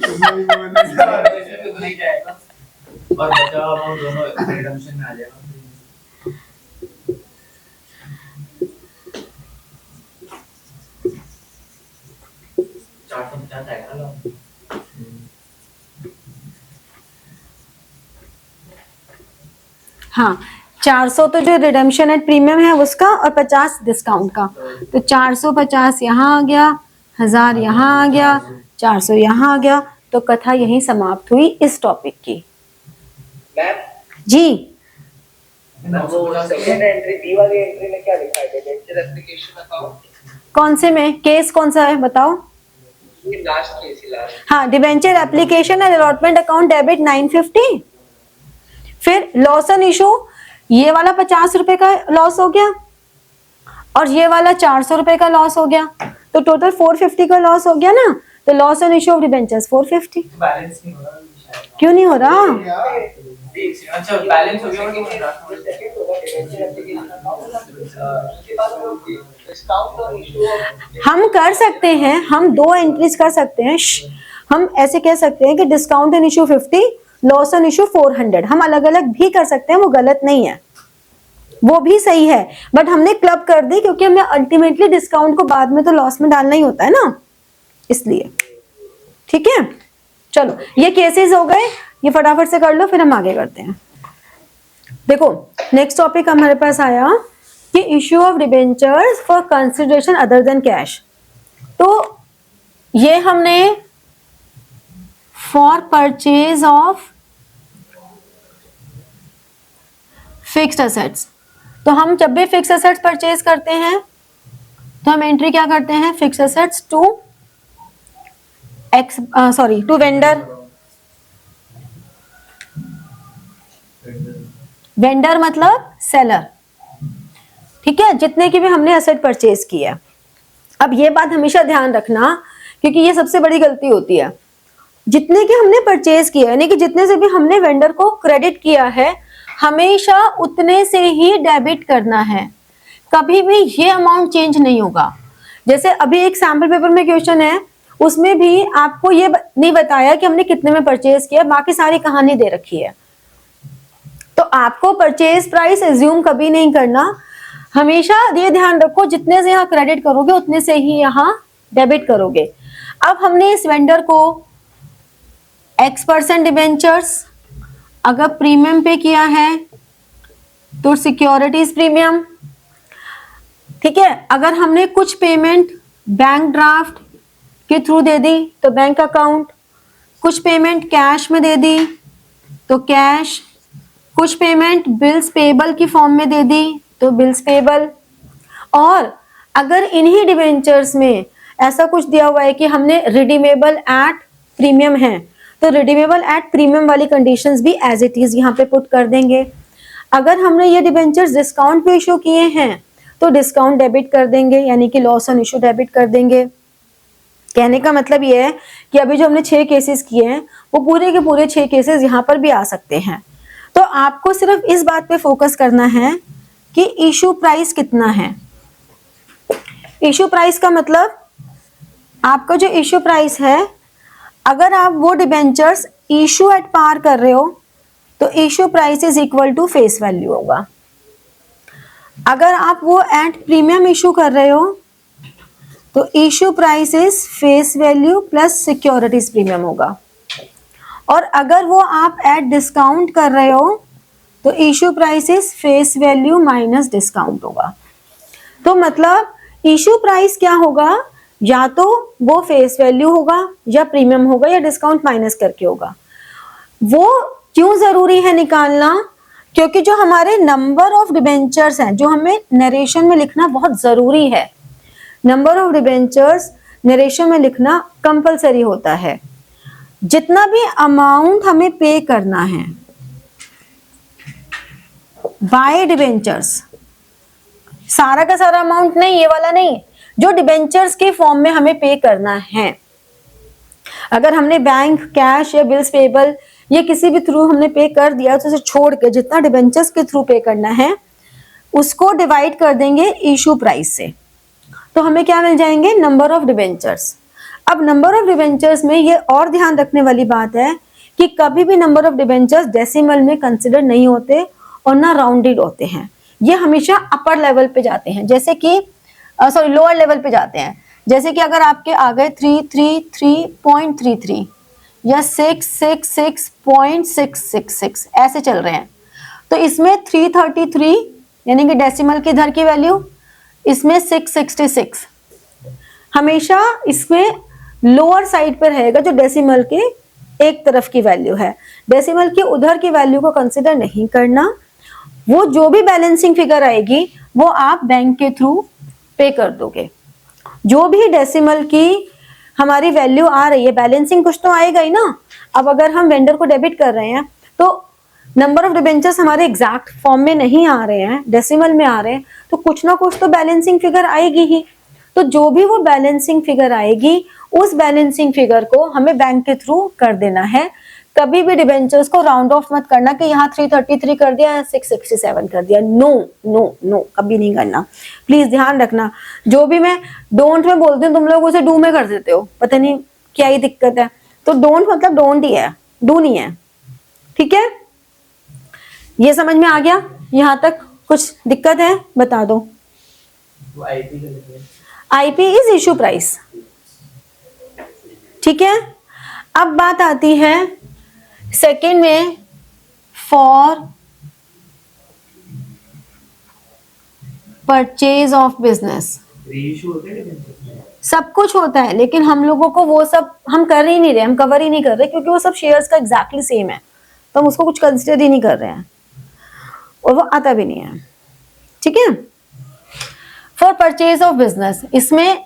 तुम्हारी बोलने का नहीं जाएगा और बचा हुआ अमाउंट दोनों रिडम्पशन में आ जाएगा। 450 आएगा ना। हाँ 400 तो जो रिडेम्पशन एट प्रीमियम है उसका, और 50 डिस्काउंट का, तो 450 यहाँ आ गया, 1000 यहाँ आ गया, 400 यहाँ आ गया। तो कथा यहीं समाप्त हुई इस टॉपिक की। मैम जी वो सेकंड एंट्री बी वाली एंट्री में क्या लिखा है? डिबेंचर एप्लीकेशन अकाउंट, कौन से में केस कौन सा है बताओ? ये लास्ट केस ही लास्ट। हाँ, debenture application and allotment account debit 950। फिर लॉस ऑन इशू, ये वाला 50 रुपए का लॉस हो गया और ये वाला 400 रुपए का लॉस हो गया, तो टोटल 450 का लॉस हो गया ना। तो loss on issue of debentures 450। Balance नहीं हो रहा शायद। क्यों नहीं हो रहा? अच्छा बैलेंस हो गया सेकंड होगा डिबेंचर एप्लीकेशन अकाउंट, उसके बाद वो डिस्काउंट और इशू ऑफ। हम कर सकते हैं, हम 2 एंट्रीज कर सकते हैं। हम ऐसे कह सकते हैं कि discount on issue 50, loss on issue 400। हम अलग अलग भी कर सकते हैं, वो गलत नहीं है, वो भी सही है, बट हमने क्लब कर दी क्योंकि हमें अल्टीमेटली डिस्काउंट को बाद में तो लॉस में डालना ही होता है ना, इसलिए। ठीक है, चलो ये केसेस हो गए, ये फटाफट से कर लो फिर हम आगे करते हैं। देखो नेक्स्ट टॉपिक हमारे पास आया कि issue of debentures for consideration other than cash. तो ये हमने for purchase of fixed assets, तो हम जब भी फिक्स्ड असेट्स परचेज करते हैं तो हम एंट्री क्या करते हैं? Fixed assets to to vendor. Vendor मतलब सेलर, ठीक है, जितने की भी हमने असेट परचेज की है। अब ये बात हमेशा ध्यान रखना क्योंकि ये सबसे बड़ी गलती होती है। जितने की हमने परचेज किया यानी कि जितने से भी हमने वेंडर को क्रेडिट किया है, हमेशा उतने से ही डेबिट करना है, कभी भी ये अमाउंट चेंज नहीं होगा। जैसे अभी एक सैम्पल पेपर में क्वेश्चन है, उसमें भी आपको ये नहीं बताया कि हमने कितने में परचेज किया, बाकी सारी कहानी दे रखी है। तो आपको परचेज प्राइस एज्यूम कभी नहीं करना, हमेशा ये ध्यान रखो जितने से यहाँ क्रेडिट करोगे उतने से ही यहाँ डेबिट करोगे। अब हमने इस वेंडर को X% डिबेंचर्स अगर प्रीमियम पे किया है तो सिक्योरिटीज प्रीमियम, ठीक है, अगर हमने कुछ पेमेंट बैंक ड्राफ्ट के थ्रू दे दी तो बैंक अकाउंट, कुछ पेमेंट कैश में दे दी तो कैश, कुछ पेमेंट बिल्स पेबल की फॉर्म में दे दी तो बिल्स पेबल। और अगर इन्हीं डिवेंचर्स में ऐसा कुछ दिया हुआ है कि हमने रिडीमेबल एट प्रीमियम है तो रिडीमेबल एट प्रीमियम वाली कंडीशंस भी एज इट इज यहाँ पे पुट कर देंगे। अगर हमने ये डिवेंचर्स डिस्काउंट पे इशू किए हैं तो डिस्काउंट डेबिट कर देंगे, यानी कि लॉस ऑन इशू डेबिट कर देंगे। कहने का मतलब ये है कि अभी जो हमने 6 केसेस किए हैं वो पूरे के पूरे 6 केसेस यहाँ पर भी आ सकते हैं। तो आपको सिर्फ इस बात पे फोकस करना है कि इशू प्राइस कितना है। इशू प्राइस का मतलब आपका जो इशू प्राइस है, अगर आप वो डिबेंचर्स इशू एट पार कर रहे हो तो issue price is equal to face value होगा। अगर आप वो एट प्रीमियम इशू कर रहे हो तो issue price is face value plus securities premium होगा। और अगर वो आप एट डिस्काउंट कर रहे हो तो issue price is face value minus discount होगा। तो मतलब इशू प्राइस क्या होगा, या तो वो फेस वैल्यू होगा या प्रीमियम होगा या डिस्काउंट माइनस करके होगा। वो क्यों जरूरी है निकालना, क्योंकि जो हमारे नंबर ऑफ डिबेंचर्स हैं जो हमें नरेशन में लिखना बहुत जरूरी है, नंबर ऑफ डिबेंचर्स नरेशन में लिखना कंपलसरी होता है। जितना भी अमाउंट हमें पे करना है बाय डिबेंचर्स, सारा का सारा अमाउंट नहीं, ये वाला नहीं, जो डिबेंचर्स के फॉर्म में हमें पे करना है। अगर हमने बैंक, कैश या बिल्स पेबल ये किसी भी थ्रू हमने पे कर दिया तो उसे छोड़ के जितना डिबेंचर्स के थ्रू पे करना है उसको डिवाइड कर देंगे इशू प्राइस से, तो हमें क्या मिल जाएंगे, नंबर ऑफ डिबेंचर्स। अब नंबर ऑफ डिबेंचर्स में ये और ध्यान रखने वाली बात है कि कभी भी नंबर ऑफ डिबेंचर्स डेसिमल में कंसिडर नहीं होते और ना राउंडेड होते हैं। ये हमेशा अपर लेवल पे जाते हैं, जैसे कि लोअर लेवल पे जाते हैं। जैसे कि अगर आपके आ गए 333.33 या 666.666 ऐसे चल रहे हैं, तो इसमें 333 यानी कि डेसिमल की इधर की वैल्यू, इसमें 666, हमेशा इसमें लोअर साइड पर रहेगा जो डेसिमल के एक तरफ की वैल्यू है। डेसिमल की उधर की वैल्यू को कंसिडर नहीं करना। वो जो भी बैलेंसिंग फिगर आएगी वो आप बैंक के थ्रू पे कर दोगे। जो भी डेसिमल की हमारी वैल्यू आ रही है, बैलेंसिंग कुछ तो आएगा ही ना। अब अगर हम वेंडर को डेबिट कर रहे हैं तो नंबर ऑफ डिबेंचर्स हमारे एग्जैक्ट फॉर्म में नहीं आ रहे हैं, डेसिमल में आ रहे हैं, तो कुछ ना कुछ तो बैलेंसिंग फिगर आएगी ही। तो जो भी वो बैलेंसिंग फिगर आएगी उस बैलेंसिंग फिगर को हमें बैंक के थ्रू कर देना है। कभी भी डिबेंचर्स को राउंड ऑफ मत करना कि यहाँ 333 कर दिया, 667 कर दिया। नो नो नो, कभी नहीं करना, प्लीज ध्यान रखना। जो भी मैं डोंट में बोलती हूँ तुम लोग उसे डू में कर देते हो, पता नहीं क्या ही दिक्कत है। तो डोंट मतलब डोंट ही है, डू नहीं है, ठीक है। ये समझ में आ गया? यहाँ तक कुछ दिक्कत है बता दो। आईपी इज इशू प्राइस, ठीक है। अब बात आती है सेकेंड में, फॉर परचेज ऑफ बिजनेस। सब कुछ होता है लेकिन हम लोगों को वो सब हम कर ही नहीं रहे, हम कवर ही नहीं कर रहे, क्योंकि वो सब शेयर्स का एग्जैक्टली सेम है, तो हम उसको कुछ कंसिडर ही नहीं कर रहे हैं और वो आता भी नहीं है, ठीक है। फॉर परचेज ऑफ बिजनेस, इसमें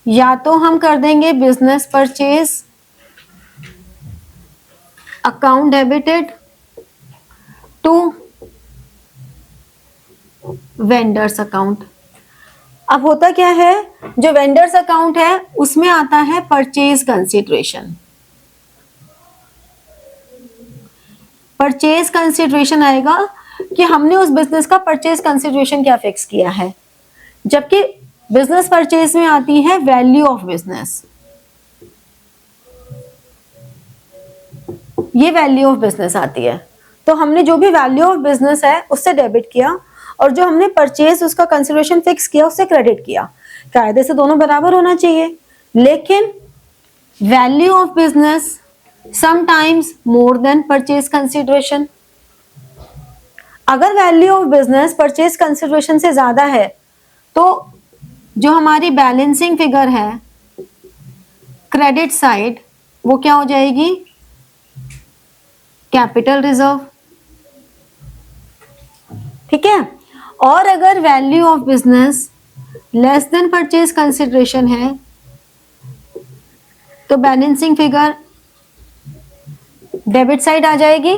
या तो हम कर देंगे business purchase account debited to vendors account. अब होता क्या है, जो वेंडर्स अकाउंट है उसमें आता है परचेज कंसीडरेशन। परचेज कंसीडरेशन आएगा कि हमने उस बिजनेस का परचेज कंसीडरेशन क्या फिक्स किया है, जबकि बिजनेस परचेज में आती है वैल्यू ऑफ बिजनेस। ये वैल्यू ऑफ बिजनेस आती है, तो हमने जो भी वैल्यू ऑफ बिजनेस है उससे डेबिट किया और जो हमने परचेज उसका कंसीडरेशन फिक्स किया उससे क्रेडिट किया। कायदे से दोनों बराबर होना चाहिए, लेकिन value of business sometimes more than purchase consideration. अगर value of business purchase consideration से ज्यादा है तो जो हमारी बैलेंसिंग फिगर है क्रेडिट साइड वो क्या हो जाएगी, कैपिटल रिजर्व। ठीक है, और अगर value of business less than purchase consideration है तो बैलेंसिंग फिगर डेबिट साइड आ जाएगी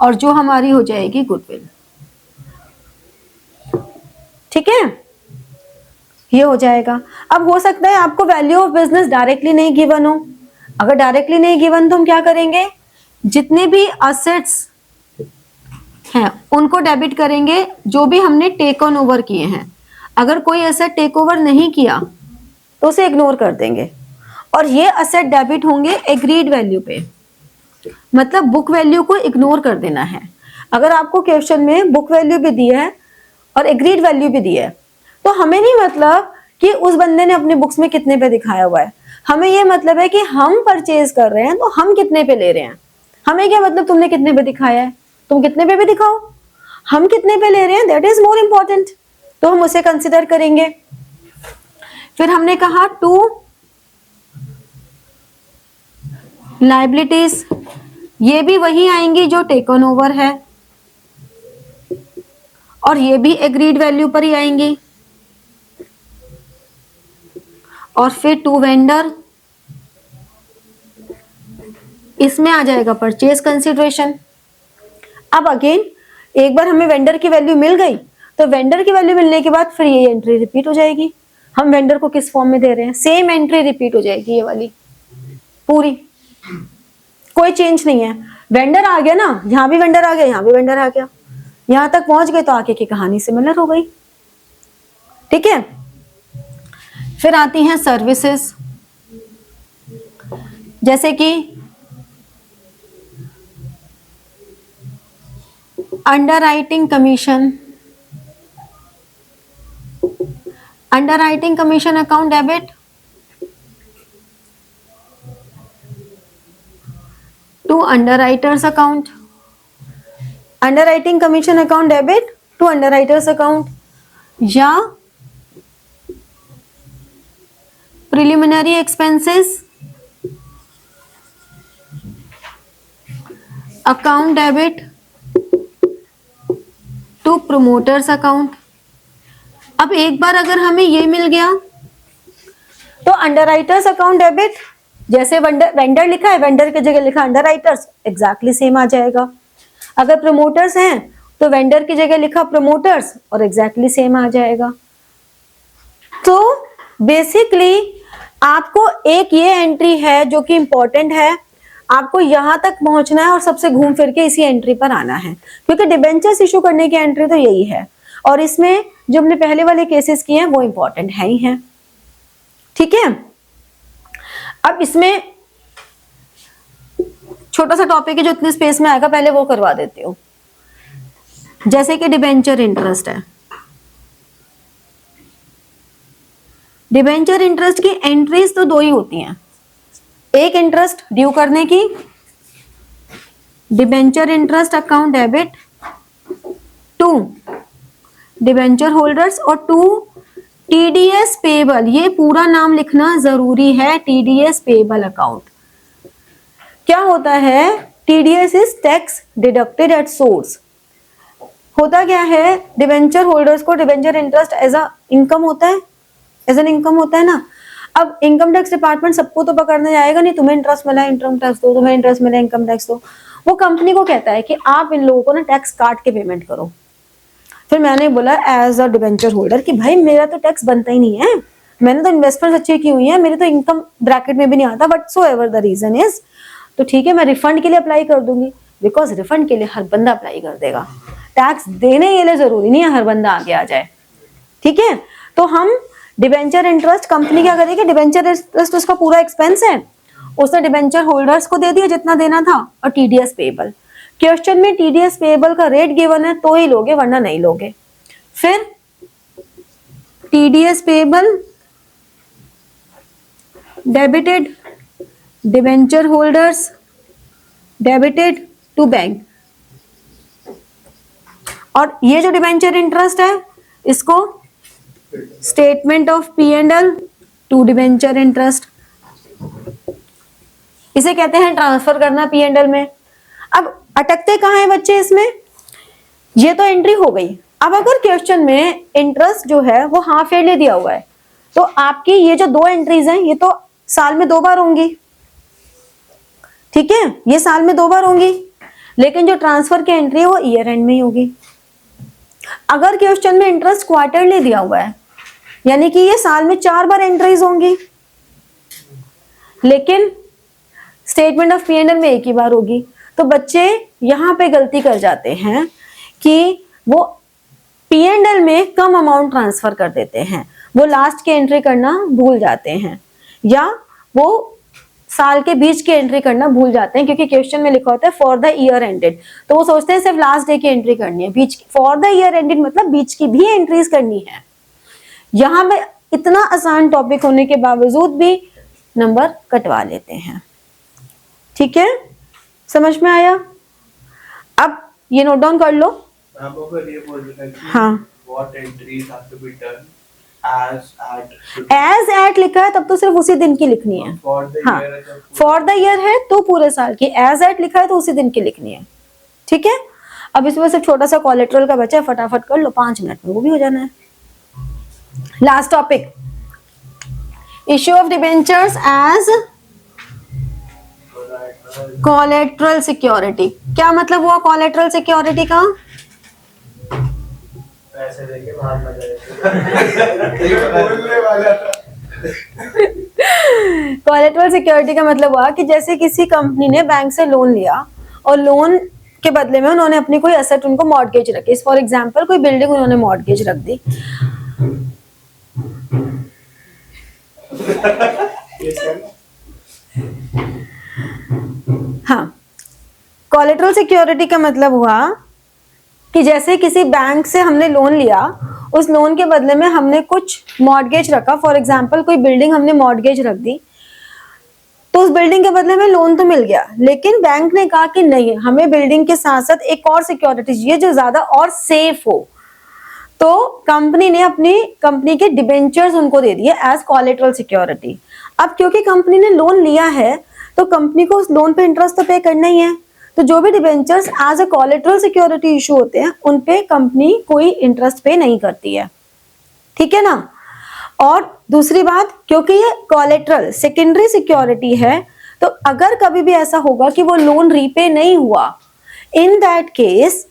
और जो हमारी हो जाएगी गुडविल। ठीक है, ये हो जाएगा। अब हो सकता है आपको वैल्यू ऑफ बिजनेस डायरेक्टली नहीं गिवन हो। अगर डायरेक्टली नहीं गिवन तो हम क्या करेंगे, जितने भी असेट्स हैं उनको डेबिट करेंगे जो भी हमने टेक ऑन ओवर किए हैं। अगर कोई एसेट टेक ओवर नहीं किया तो उसे इग्नोर कर देंगे और ये असेट डेबिट होंगे एग्रीड वैल्यू पे, मतलब बुक वैल्यू को इग्नोर कर देना है। अगर आपको क्वेश्चन में बुक वैल्यू भी दी है और एग्रीड वैल्यू भी दी है तो हमें नहीं मतलब कि उस बंदे ने अपने बुक्स में कितने पे दिखाया हुआ है, हमें ये मतलब है कि हम परचेज कर रहे हैं तो हम कितने पे ले रहे हैं। हमें क्या मतलब तुमने कितने पे दिखाया है, तुम कितने पे भी दिखाओ, हम कितने पे ले रहे हैं दैट इज मोर इंपॉर्टेंट, तो हम उसे कंसिडर करेंगे। फिर हमने कहा टू लाइबिलिटीज, ये भी वही आएंगी जो टेक ऑन ओवर है और ये भी एग्रीड वैल्यू पर ही आएंगी। और फिर टू वेंडर, इसमें आ जाएगा परचेज कंसिडरेशन। अब अगेन एक बार हमें वेंडर की वैल्यू मिल गई तो वेंडर की वैल्यू मिलने के बाद फिर ये एंट्री रिपीट हो जाएगी। हम वेंडर को किस फॉर्म में दे रहे हैं, सेम एंट्री रिपीट हो जाएगी, ये वाली पूरी, कोई चेंज नहीं है। वेंडर आ गया ना, यहां भी वेंडर आ गया, यहां भी वेंडर आ गया, यहां तक पहुंच गए तो आगे की कहानी सिमिलर हो गई। ठीक है, फिर आती हैं सर्विसेज, जैसे कि underwriting commission, underwriting commission account debit to underwriters account, underwriting commission account debit to underwriters account, या preliminary expenses account debit to promoters account. अब एक बार अगर हमें ये मिल गया तो अंडरराइटर्स अकाउंट डेबिट, जैसे वेंडर लिखा है वेंडर की जगह लिखा अंडरराइटर्स, एग्जैक्टली सेम आ जाएगा। अगर प्रमोटर्स हैं तो वेंडर की जगह लिखा प्रमोटर्स और एग्जैक्टली सेम आ जाएगा। तो बेसिकली आपको एक ये एंट्री है जो कि इंपॉर्टेंट है, आपको यहां तक पहुंचना है और सबसे घूम फिर के इसी एंट्री पर आना है, क्योंकि डिबेंचर्स इशू करने की एंट्री तो यही है और इसमें जो हमने पहले वाले केसेस किए हैं वो इंपॉर्टेंट है ही है। ठीक है, अब इसमें छोटा सा टॉपिक है जो इतने स्पेस में आएगा, पहले वो करवा देती हूँ। जैसे कि डिबेंचर इंटरेस्ट है, डिबेंचर इंटरेस्ट की एंट्रीज तो दो ही होती हैं, एक इंटरेस्ट ड्यू करने की debenture interest account debit to debenture holders और टू टीडीएस पेबल, ये पूरा नाम लिखना जरूरी है, टीडीएस पेबल अकाउंट। क्या होता है, TDS is tax deducted at source. होता क्या है, डिबेंचर होल्डर्स को debenture interest as a income होता है, एज एन इनकम होता है ना। अब इनकम टैक्स डिपार्टमेंट सबको तो पकड़ने जाएगा नहीं, तुम्हें इंटरेस्ट मिला इनकम टैक्स दो, तुम्हें इंटरेस्ट मिला इनकम टैक्स दो। वो कंपनी को कहता है कि आप इन लोगों को ना टैक्स काट के पेमेंट करो। फिर मैंने बोला एज अ डिबेंचर होल्डर कि भाई मेरा तो टैक्स बनता ही नहीं है, मैंने तो इन्वेस्टमेंट अच्छी की हुई है, मेरी तो इनकम ब्रैकेट में भी नहीं आता, but so ever the reason is, तो ठीक है मैं रिफंड के लिए अप्लाई कर दूंगी, बिकॉज रिफंड के लिए हर बंदा अप्लाई कर देगा, टैक्स देने के लिए जरूरी नहीं है हर बंदा आगे आ जाए। ठीक है, तो हम डिबेंचर इंटरेस्ट, कंपनी क्या करेगी, डिबेंचर इंटरेस्ट उसका पूरा एक्सपेंस है, उसने डिबेंचर होल्डर्स को दे दिया जितना देना था, और टीडीएस पेबल, क्वेश्चन में टीडीएस पेबल का रेट गिवन है तो ही लोगे वरना नहीं लोगे। फिर TDS payable debited debenture holders debited to bank. और ये जो डिबेंचर इंटरेस्ट है इसको statement of P&L to debenture interest, इसे कहते हैं ट्रांसफर करना P&L में। अब अटकते कहाँ हैं बच्चे इसमें, ये तो एंट्री हो गई। अब अगर क्वेश्चन में इंटरेस्ट जो है वो हाफ ईयरली दिया हुआ है तो आपकी ये जो दो एंट्रीज हैं ये तो साल में 2 बार होंगी, ठीक है, ये साल में 2 बार होंगी, लेकिन जो ट्रांसफर की एंट्री है वो ईयर एंड में ही होगी। अगर क्वेश्चन में इंटरेस्ट क्वार्टरली दिया हुआ है यानी कि ये साल में 4 बार एंट्रीज होंगी, लेकिन स्टेटमेंट ऑफ P&L में एक ही बार होगी। तो बच्चे यहाँ पे गलती कर जाते हैं कि वो P&L में कम अमाउंट ट्रांसफर कर देते हैं, वो लास्ट की एंट्री करना भूल जाते हैं या वो साल के बीच की एंट्री करना भूल जाते हैं, क्योंकि क्वेश्चन में लिखा होता है फॉर द ईयर एंडेड, तो वो सोचते हैं सिर्फ लास्ट डे की एंट्री करनी है, बीच फॉर द ईयर एंडेड मतलब बीच की भी एंट्रीज करनी है। यहाँ पे इतना आसान टॉपिक होने के बावजूद भी नंबर कटवा लेते हैं, ठीक है, समझ में आया। अब ये नोट डाउन कर लो। ये बोल रहा है कि हाँ, what entries have to be done as at as at लिखा है तब तो सिर्फ उसी दिन की लिखनी है। for the हाँ, year है तो फॉर द ईयर है तो पूरे साल की, एज एट लिखा है तो उसी दिन की लिखनी है, ठीक है। अब इसमें सिर्फ छोटा सा कोलेट्रल का बचा है, फटाफट कर लो, 5 मिनट में वो भी हो जाना है। Last topic, issue of debentures as collateral security. क्या मतलब हुआ कोलेट्रल सिक्योरिटी का? पैसे देके बाहर ना जाए बोलने वाला था। कोलेट्रल सिक्योरिटी का मतलब हुआ कि जैसे किसी कंपनी ने बैंक से लोन लिया और लोन के बदले में उन्होंने अपनी कोई एसेट उनको मॉर्गेज रखी, फॉर एग्जांपल कोई बिल्डिंग उन्होंने मॉर्गेज रख दी। हाँ, कोलेट्रल सिक्योरिटी का मतलब हुआ कि जैसे किसी बैंक से हमने लोन लिया, उस लोन के बदले में हमने कुछ मॉर्गेज रखा, फॉर एग्जांपल कोई बिल्डिंग हमने मॉर्गेज रख दी, तो उस बिल्डिंग के बदले में लोन तो मिल गया, लेकिन बैंक ने कहा कि नहीं, हमें बिल्डिंग के साथ साथ एक और सिक्योरिटी चाहिए जो ज्यादा और सेफ हो, तो कंपनी ने अपनी कंपनी के डिबेंचर्स उनको दे दिए एज कोलेट्रल सिक्योरिटी। अब क्योंकि कंपनी ने लोन लिया है तो कंपनी को उस लोन पे इंटरेस्ट तो पे करना ही है, तो जो भी debentures as a collateral security issue होते हैं उन पे कंपनी कोई इंटरेस्ट पे नहीं करती है, ठीक है ना। और दूसरी बात, क्योंकि ये कोलेट्रल सेकेंडरी सिक्योरिटी है, तो अगर कभी भी ऐसा होगा कि वो लोन रीपे नहीं हुआ, in that case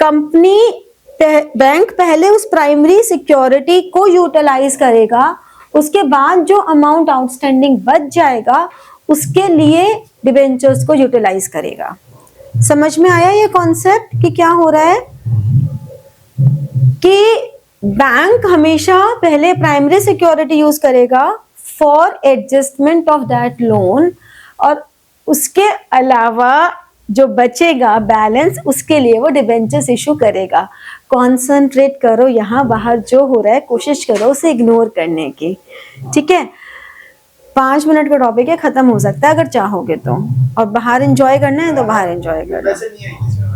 company bank पहले उस प्राइमरी सिक्योरिटी को यूटिलाइज करेगा, उसके बाद जो अमाउंट आउटस्टैंडिंग बच जाएगा उसके लिए डिबेंचर्स को यूटिलाइज करेगा। समझ में आया ये कॉन्सेप्ट कि क्या हो रहा है कि बैंक हमेशा पहले प्राइमरी सिक्योरिटी यूज करेगा for adjustment of that loan, और उसके अलावा जो बचेगा बैलेंस उसके लिए वो डिबेंचर्स इशू करेगा। कॉन्सेंट्रेट करो, यहाँ बाहर जो हो रहा है कोशिश करो उसे इग्नोर करने की, ठीक है। 5 मिनट का टॉपिक है, खत्म हो सकता है अगर चाहोगे तो, और बाहर एंजॉय करना है तो बाहर एंजॉय करना। वैसे नहीं है इसमें।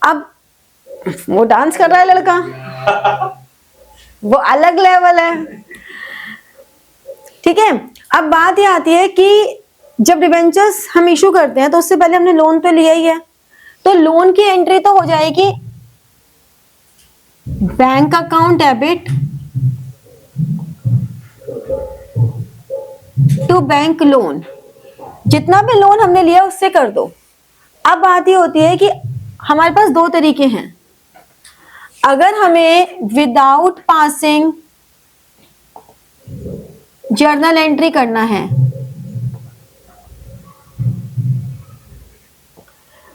अब वो डांस कर रहा है लड़का, वो अलग लेवल है, ठीक है। अब बात ये आती है कि जब डिबेंचर्स हम इशू करते हैं तो उससे पहले हमने लोन तो लिया ही है, तो लोन की एंट्री तो हो जाएगी bank account debit to bank loan, जितना भी लोन हमने लिया उससे कर दो। अब बात ये होती है कि हमारे पास 2 तरीके हैं। अगर हमें विदाउट पासिंग जर्नल एंट्री करना है,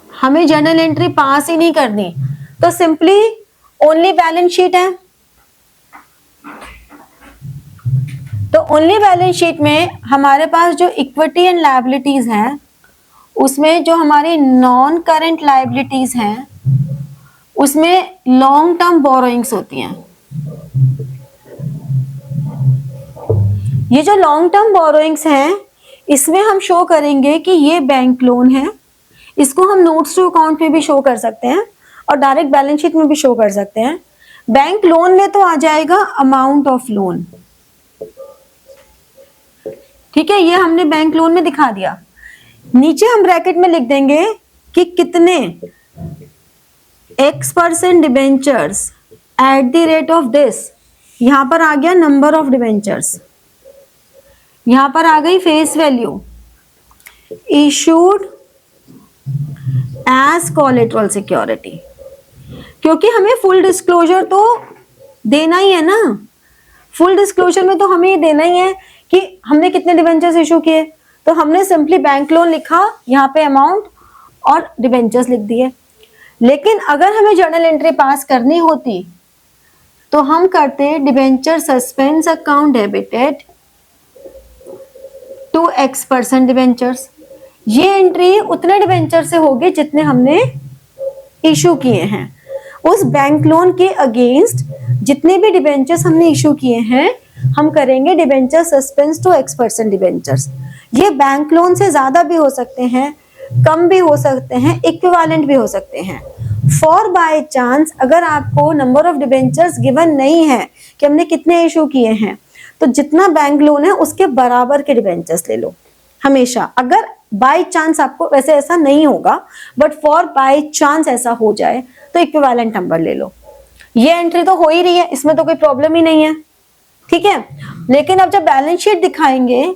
हमें जर्नल एंट्री पास ही नहीं करनी, तो सिंपली ओनली बैलेंस शीट है, तो ओनली बैलेंस शीट में हमारे पास जो इक्विटी एंड लायबिलिटीज हैं उसमें जो हमारी नॉन करंट लायबिलिटीज हैं उसमें लॉन्ग टर्म बोरोइंग्स होती हैं। ये जो लॉन्ग टर्म बोरोइंग्स हैं इसमें हम शो करेंगे कि ये बैंक लोन है, इसको हम नोट्स टू अकाउंट में भी शो कर सकते हैं, और डायरेक्ट बैलेंस शीट में भी शो कर सकते हैं। बैंक लोन में तो आ जाएगा अमाउंट ऑफ लोन, ठीक है, ये हमने बैंक लोन में दिखा दिया। नीचे हम ब्रैकेट में लिख देंगे कि कितने X% debentures at the rate of this, यहां पर आ गया नंबर ऑफ डिबेंचर्स, यहां पर आ गई face value, issued as collateral security, क्योंकि हमें फुल डिस्क्लोजर तो देना ही है ना। फुल डिस्क्लोजर में तो हमें ये देना ही है कि हमने कितने डिबेंचर्स इशू किए, तो हमने सिंपली बैंक लोन लिखा, यहाँ पे अमाउंट और डिबेंचर्स लिख दिए। लेकिन अगर हमें जर्नल एंट्री पास करनी होती तो हम करते debenture suspense account debited to X% debentures. ये एंट्री उतने डिबेंचर से होगी जितने हमने इशू किए हैं। उस बैंक लोन के अगेंस्ट जितने भी डिबेंचर्स हमने इशू किए हैं हम करेंगे debenture suspense to X% debentures. ये बैंक लोन से ज्यादा भी हो सकते हैं, कम भी हो सकते हैं, इक्विवेलेंट भी हो सकते हैं। फॉर बाय चांस अगर आपको नंबर ऑफ डिबेंचर्स गिवन नहीं है कि हमने कितने इशू किए हैं, तो जितना बैंक लोन है उसके बराबर के डिबेंचर्स ले लो हमेशा। अगर बाय चांस आपको, वैसे ऐसा नहीं होगा, बट फॉर बाय चांस ऐसा हो जाए तो इक्विवेलेंट नंबर ले लो। ये एंट्री तो हो ही रही है, इसमें तो कोई प्रॉब्लम ही नहीं है, ठीक है। लेकिन अब जब बैलेंस शीट दिखाएंगे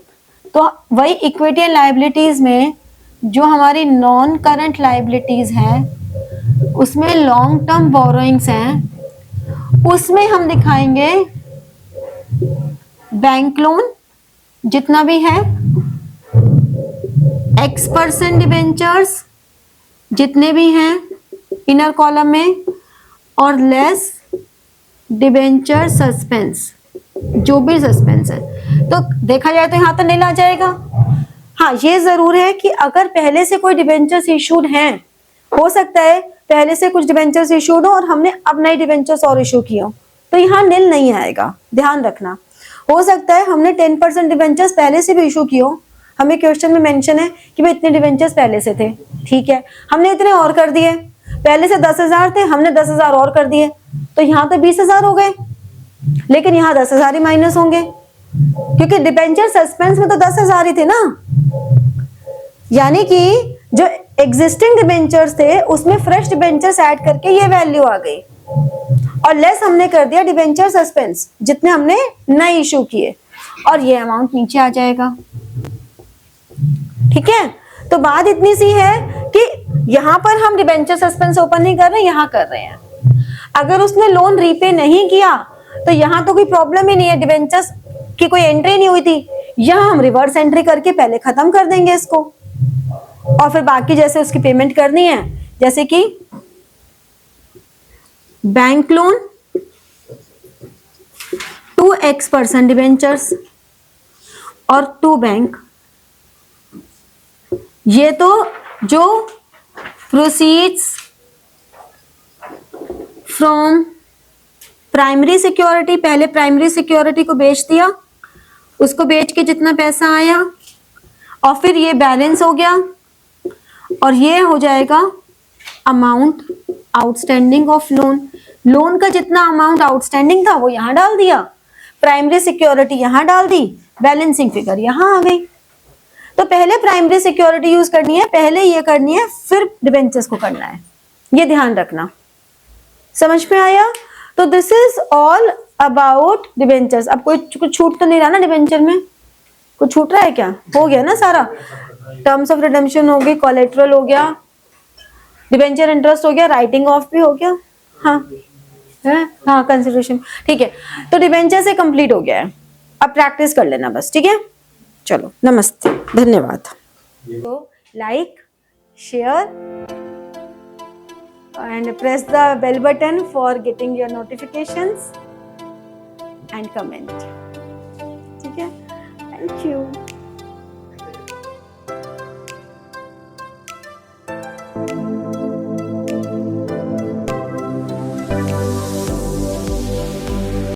तो वही इक्विटी एंड लायबिलिटीज में जो हमारी नॉन करंट लायबिलिटीज हैं उसमें लॉन्ग टर्म बोरोइंग्स हैं, उसमें हम दिखाएंगे बैंक लोन जितना भी है, X% डिबेंचर्स जितने भी हैं इनर कॉलम में, और लेस डिबेंचर सस्पेंस, जो भी सस्पेंस है। तो देखा जाए तो यहाँ तो नील आ जाएगा। हाँ, ये जरूर है कि अगर पहले से कोई डिबेंचर्स इशूड हैं, हो सकता है पहले से कुछ डिबेंचर्स इशूड हो और हमने अब नए डिबेंचर्स और इशू किए हो, तो यहाँ नील नहीं आएगा, ध्यान रखना। हो सकता है हमने 10% डिबेंचर्स पहले से भी इशू किए हो, हमें क्वेश्चन में मेंशन है कि भाई इतने डिबेंचर्स पहले से थे, ठीक है, हमने इतने और कर दिए, पहले से 10,000 थे, हमने 10,000 और कर दिए, तो यहाँ तो 20,000 हो गए, लेकिन यहाँ 10,000 ही माइनस होंगे, क्योंकि डिबेंचर सस्पेंस में तो 10,000 ही थे ना। यानी कि जो एग्जिस्टिंग डिबेंचर्स थे उसमें फ्रेश डिबेंचर्स ऐड करके ये वैल्यू आ गई, और लेस हमने कर दिया डिबेंचर सस्पेंस जितने हमने नए इशू किए, और ये अमाउंट नीचे आ जाएगा, ठीक है। तो बात इतनी सी है कि यहां पर हम डिबेंचर सस्पेंस ओपन नहीं कर रहे, यहां कर रहे हैं। अगर उसने लोन रीपे नहीं किया तो यहां तो कोई प्रॉब्लम ही नहीं है, डिबेंचर्स की कोई एंट्री नहीं हुई थी, यहां हम रिवर्स एंट्री करके पहले खत्म कर देंगे इसको, और फिर बाकी जैसे उसकी पेमेंट करनी है, जैसे कि bank loan to X% debentures और टू बैंक, ये तो जो प्रोसीड्स फ्रॉम प्राइमरी सिक्योरिटी, पहले प्राइमरी सिक्योरिटी को बेच दिया, उसको बेच के जितना पैसा आया और फिर ये बैलेंस हो गया, और ये हो जाएगा amount outstanding of loan. Loan का जितना अमाउंट आउटस्टैंडिंग था वो यहां डाल दिया, प्राइमरी सिक्योरिटी यहां डाल दी, बैलेंसिंग फिगर यहां आ गई। तो पहले प्राइमरी सिक्योरिटी यूज करनी है, पहले ये करनी है, फिर डिबेंचर्स को करना है, ये ध्यान रखना। समझ में आया? तो this is all about debentures. अब कोई कुछ छूट तो नहीं रहा ना डिबेंचर में? कुछ छूट रहा है क्या? हो गया ना सारा? टर्म्स ऑफ रिडेम्पशन हो गई, कोलेटरल हो गया, डिबेंचर इंटरेस्ट हो गया, राइटिंग ऑफ भी हो गया, हाँ है, हाँ कंसिडरेशन, ठीक है। तो डिबेंचर से कंप्लीट हो गया है, अब प्रैक्टिस कर लेना बस, ठीक है। चलो, नमस्ते, धन्यवाद। तो like, share and press the bell button for getting your notifications and comment, ठीक है। Thank you.